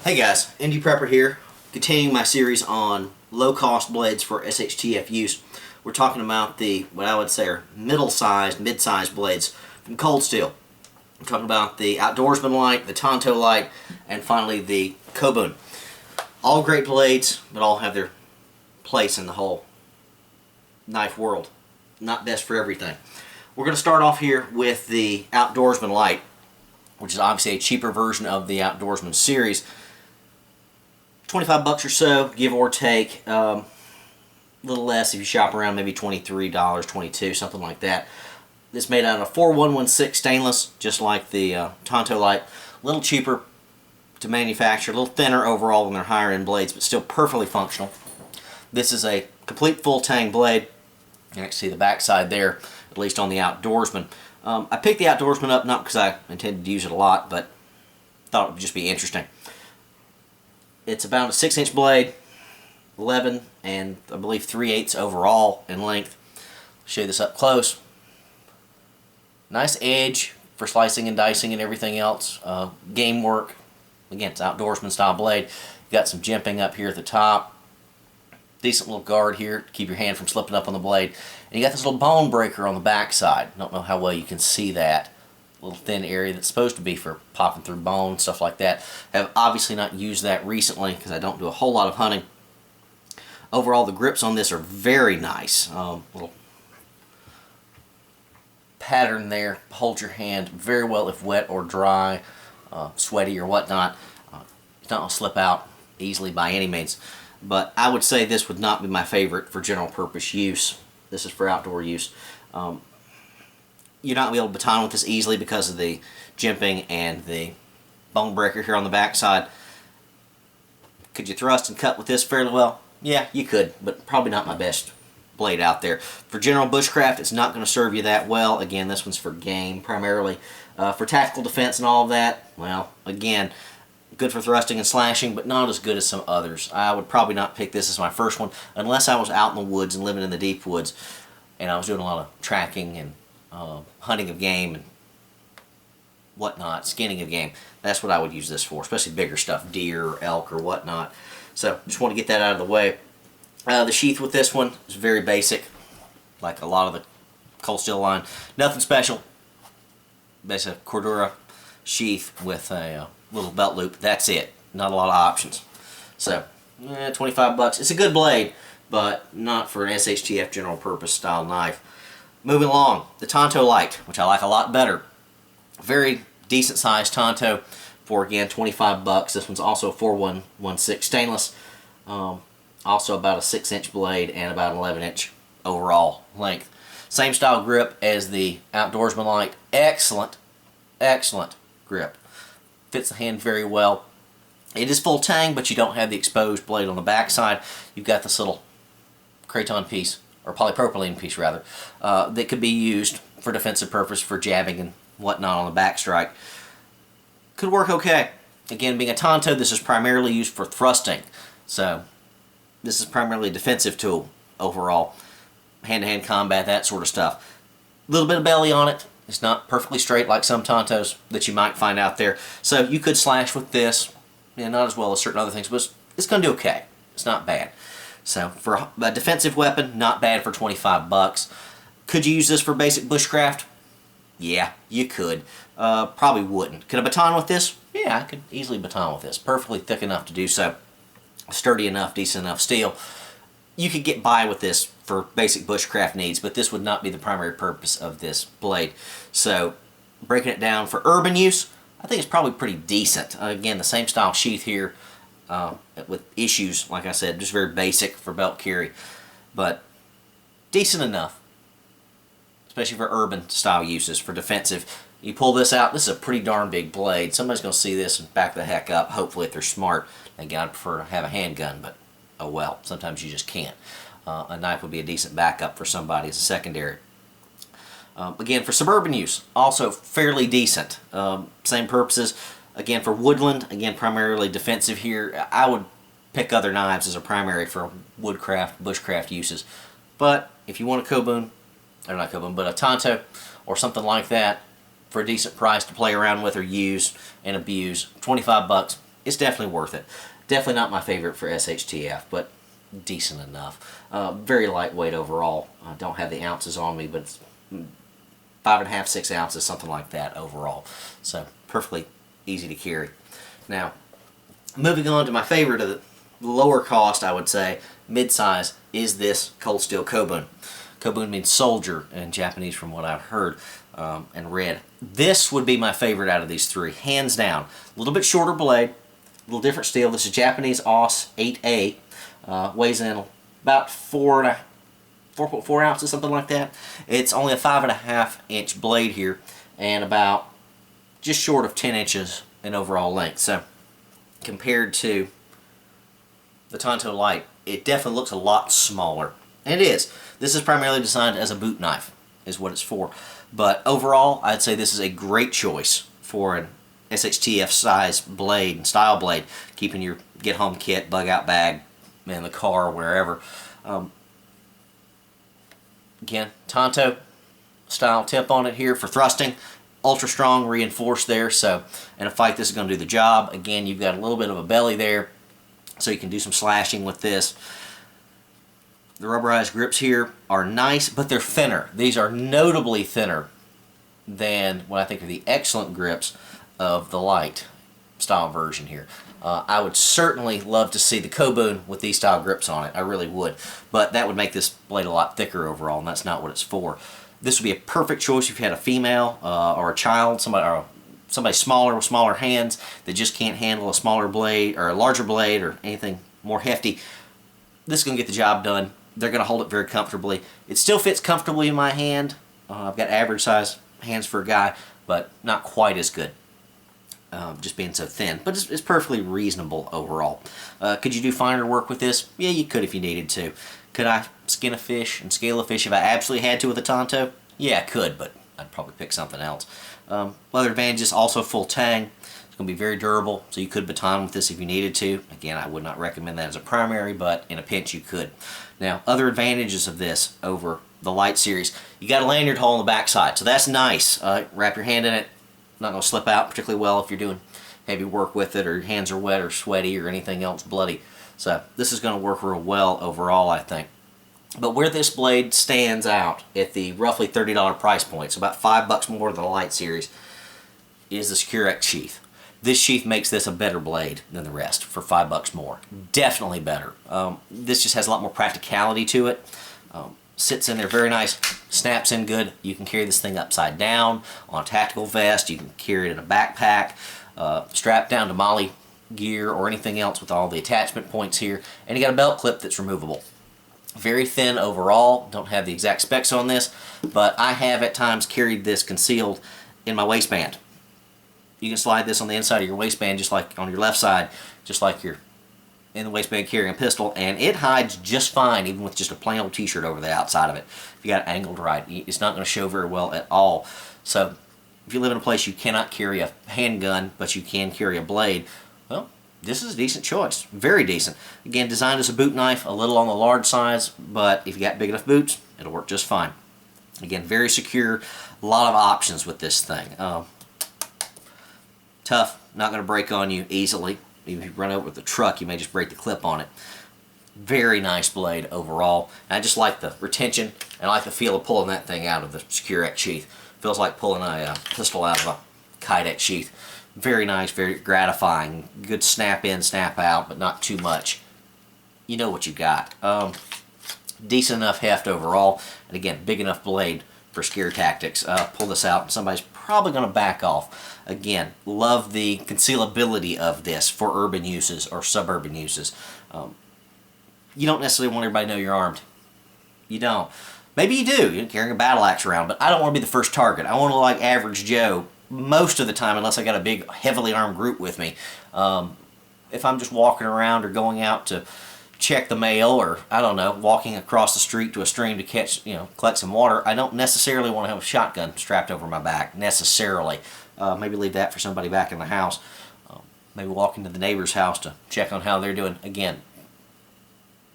Hey guys, Indie Prepper here, continuing my series on low-cost blades for SHTF use. We're talking about the, what I would say are middle-sized, mid-sized blades from Cold Steel. We're talking about the Outdoorsman Lite, the Tonto Lite, and finally the Kobun. All great blades, but all have their place in the whole knife world. Not best for everything. We're going to start off here with the Outdoorsman Lite, which is obviously a cheaper version of the Outdoorsman series. 25 bucks or so, give or take. A little less if you shop around, maybe $23, $22, something like that. This is made out of 4116 stainless, just like the Tonto Lite. A little cheaper to manufacture, a little thinner overall than their higher end blades, but still perfectly functional. This is a complete full tang blade. You can see the back side there, at least on the Outdoorsman. I picked the Outdoorsman up not because I intended to use it a lot, but thought it would just be interesting. It's about a 6-inch blade, 11 and I believe 3/8 overall in length. I'll show you this up close. Nice edge for slicing and dicing and everything else. Game work. Again, it's Outdoorsman style blade. You got some jimping up here at the top. Decent little guard here to keep your hand from slipping up on the blade. And you got this little bone breaker on the back side. Don't know how well you can see that. Little thin area that's supposed to be for popping through bone, stuff like that. Have obviously not used that recently because I don't do a whole lot of hunting. Overall, the grips on this are very nice. Little pattern there. Hold your hand very well if wet or dry, sweaty or whatnot. It's not going to slip out easily by any means. But I would say this would not be my favorite for general purpose use. This is for outdoor use. You're not going to be able to baton with this easily because of the jimping and the bone breaker here on the back side. Could you thrust and cut with this fairly well? Yeah, you could, but probably not my best blade out there. For general bushcraft, it's not going to serve you that well. Again, this one's for game primarily. For tactical defense and all of that, well, again, good for thrusting and slashing, but not as good as some others. I would probably not pick this as my first one unless I was out in the woods and living in the deep woods and I was doing a lot of tracking and hunting of game and whatnot, skinning of game. That's what I would use this for, especially bigger stuff, deer or elk or whatnot. So just want to get that out of the way. The sheath with this one is very basic, like a lot of the Cold Steel line. Nothing special. Basic Cordura sheath with a little belt loop. That's it. Not a lot of options. So, 25 bucks. It's a good blade, but not for an SHTF general purpose style knife. Moving along, the Tonto Lite, which I like a lot better. Very decent sized Tonto for, again, 25 bucks. This one's also 4116 stainless. Also about a 6-inch blade and about an 11-inch overall length. Same style grip as the Outdoorsman Lite. Excellent, excellent grip. Fits the hand very well. It is full tang, but you don't have the exposed blade on the back side. You've got this little craton piece, or polypropylene piece rather, that could be used for defensive purpose, for jabbing and whatnot on the back strike. Could work okay. Again, being a Tonto, this is primarily used for thrusting. So this is primarily a defensive tool overall. Hand-to-hand combat, that sort of stuff. A little bit of belly on it. It's not perfectly straight like some Tontos that you might find out there. So you could slash with this. Not as well as certain other things, but it's going to do okay. It's not bad. So for a defensive weapon, not bad for 25 bucks. Could you use this for basic bushcraft? Yeah, you could. Probably wouldn't. Could I baton with this? Yeah, I could easily baton with this. Perfectly thick enough to do so. Sturdy enough, decent enough steel. You could get by with this for basic bushcraft needs, but this would not be the primary purpose of this blade. So breaking it down for urban use, I think it's probably pretty decent. Again, the same style sheath here with issues, like I said, just very basic for belt carry, but decent enough, especially for urban style uses, for defensive. You pull this out, this is a pretty darn big blade. Somebody's going to see this and back the heck up, hopefully if they're smart. Again, I'd prefer to have a handgun, but oh well, sometimes you just can't. A knife would be a decent backup for somebody as a secondary. Again, for suburban use, also fairly decent. Same purposes. Again, for woodland, again, primarily defensive here. I would pick other knives as a primary for woodcraft, bushcraft uses. But if you want a Kobun, or not Kobun, but a Tonto or something like that for a decent price to play around with or use and abuse, 25 bucks, it's definitely worth it. Definitely not my favorite for SHTF, but decent enough. Very lightweight overall. I don't have the ounces on me, but it's 5.5, 6 ounces, something like that overall. So perfectly easy to carry. Now, moving on to my favorite of the lower cost, I would say, mid-size, is this cold steel Kobun. Kobun means soldier in Japanese from what I've heard and read. This would be my favorite out of these three, hands down. A little bit shorter blade, a little different steel. This is Japanese AUS 8A. Weighs in about 4.4 ounces, something like that. It's only a 5.5 inch blade here and about just short of 10 inches in overall length. So compared to the Tanto Lite, it definitely looks a lot smaller. And it is. This is primarily designed as a boot knife, is what it's for. But overall, I'd say this is a great choice for an SHTF size blade and style blade, keeping your get home kit, bug out bag in the car, wherever. Again, Tanto style tip on it here for thrusting. Ultra strong, reinforced there, so in a fight this is going to do the job. Again, you've got a little bit of a belly there, so you can do some slashing with this. The rubberized grips here are nice, but they're thinner. These are notably thinner than what I think are the excellent grips of the Lite style version here. I would certainly love to see the Kobun with these style grips on it. I really would. But that would make this blade a lot thicker overall, and that's not what it's for. This would be a perfect choice if you had a female or a child, somebody smaller with smaller hands that just can't handle a smaller blade or a larger blade or anything more hefty. This is going to get the job done. They're going to hold it very comfortably. It still fits comfortably in my hand. I've got average size hands for a guy, but not quite as good. Just being so thin, but it's perfectly reasonable overall. Could you do finer work with this? Yeah, you could if you needed to. Could I skin a fish and scale a fish if I absolutely had to with a Tanto? Yeah, I could, but I'd probably pick something else. Other advantages, also full tang. It's going to be very durable, so you could baton with this if you needed to. Again, I would not recommend that as a primary, but in a pinch you could. Now, other advantages of this over the Lite series, you got a lanyard hole on the backside, so that's nice. Wrap your hand in it. Not going to slip out particularly well if you're doing heavy work with it or your hands are wet or sweaty or anything else bloody. So this is going to work real well overall, I think. But where this blade stands out at the roughly $30 price point, so about $5 more than the Lite series, is the SecureX sheath. This sheath makes this a better blade than the rest for $5 more. Definitely better. This just has a lot more practicality to it. Sits in there very nice, snaps in good. You can carry this thing upside down on a tactical vest. You can carry it in a backpack, strapped down to molly gear or anything else with all the attachment points here. And you got a belt clip that's removable. Very thin overall. Don't have the exact specs on this, but I have at times carried this concealed in my waistband. You can slide this on the inside of your waistband just like on your left side, just like you're in the waistband carrying a pistol, and it hides just fine even with just a plain old t-shirt over the outside of it. If you got it angled right, it's not going to show very well at all. So if you live in a place you cannot carry a handgun but you can carry a blade, well, this is a decent choice. Very decent. Again, designed as a boot knife, a little on the large size, but if you got big enough boots, it'll work just fine. Again, very secure. A lot of options with this thing. Tough, not going to break on you easily. Even if you run over with the truck, you may just break the clip on it. Very nice blade overall. And I just like the retention, and I like the feel of pulling that thing out of the SecureX sheath. Feels like pulling a pistol out of a Kydex sheath. Very nice, very gratifying. Good snap in, snap out, but not too much. You know what you got. Decent enough heft overall, and again, big enough blade for scare tactics. Pull this out, and somebody's probably going to back off. Again, love the concealability of this for urban uses or suburban uses. You don't necessarily want everybody to know you're armed. You don't. Maybe you do. You're carrying a battle axe around, but I don't want to be the first target. I want to look like average Joe most of the time, unless I got a big, heavily armed group with me. If I'm just walking around or going out to check the mail, or I don't know, walking across the street to a stream to catch, collect some water, I don't necessarily want to have a shotgun strapped over my back necessarily. Maybe leave that for somebody back in the house. Maybe walk into the neighbor's house to check on how they're doing. Again,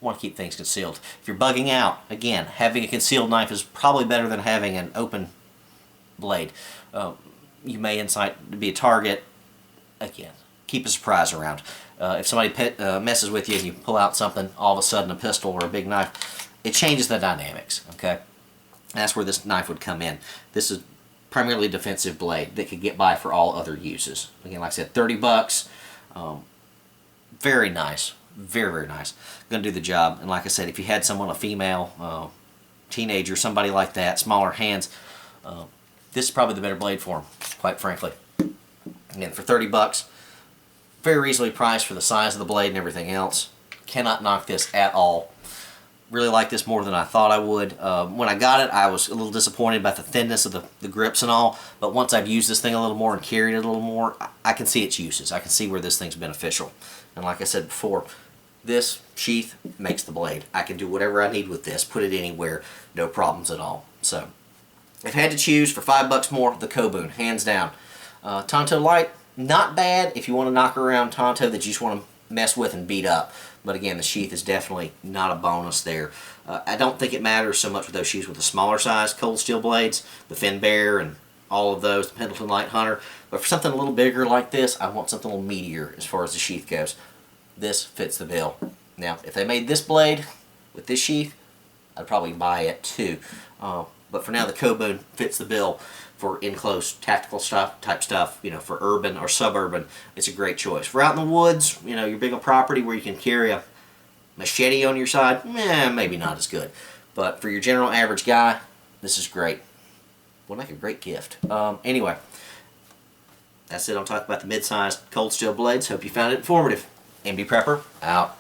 want to keep things concealed. If you're bugging out, again, having a concealed knife is probably better than having an open blade. You may incite to be a target. Again, keep a surprise around. If somebody messes with you and you pull out something, all of a sudden a pistol or a big knife, it changes the dynamics, okay? That's where this knife would come in. This is primarily a defensive blade that could get by for all other uses. Again, like I said, 30 bucks. Very nice. Very, very nice. Going to do the job. And like I said, if you had someone, a female, teenager, somebody like that, smaller hands, this is probably the better blade for them, quite frankly. Again, for 30 bucks, very easily priced for the size of the blade and everything else. Cannot knock this at all. Really like this more than I thought I would. When I got it, I was a little disappointed about the thinness of the grips and all, but once I've used this thing a little more and carried it a little more, I can see its uses. I can see where this thing's beneficial. And like I said before, this sheath makes the blade. I can do whatever I need with this, put it anywhere, no problems at all. So, if I had to choose for $5 more, the Kobun, hands down. Tonto Lite, not bad if you want to knock around Tonto that you just want to mess with and beat up. But again, the sheath is definitely not a bonus there. I don't think it matters so much with those sheaths with the smaller size cold steel blades, the Finn Bear and all of those, the Pendleton Light Hunter. But for something a little bigger like this, I want something a little meatier as far as the sheath goes. This fits the bill. Now, if they made this blade with this sheath, I'd probably buy it too. But for now, the Kobun fits the bill for enclosed tactical stuff, type stuff, you know, for urban or suburban. It's a great choice. For out in the woods, you know, you're big on property where you can carry a machete on your side, maybe not as good. But for your general average guy, this is great. Will make a great gift. Anyway, that's it. I'm talking about the mid-sized cold steel blades. Hope you found it informative. MD Prepper, out.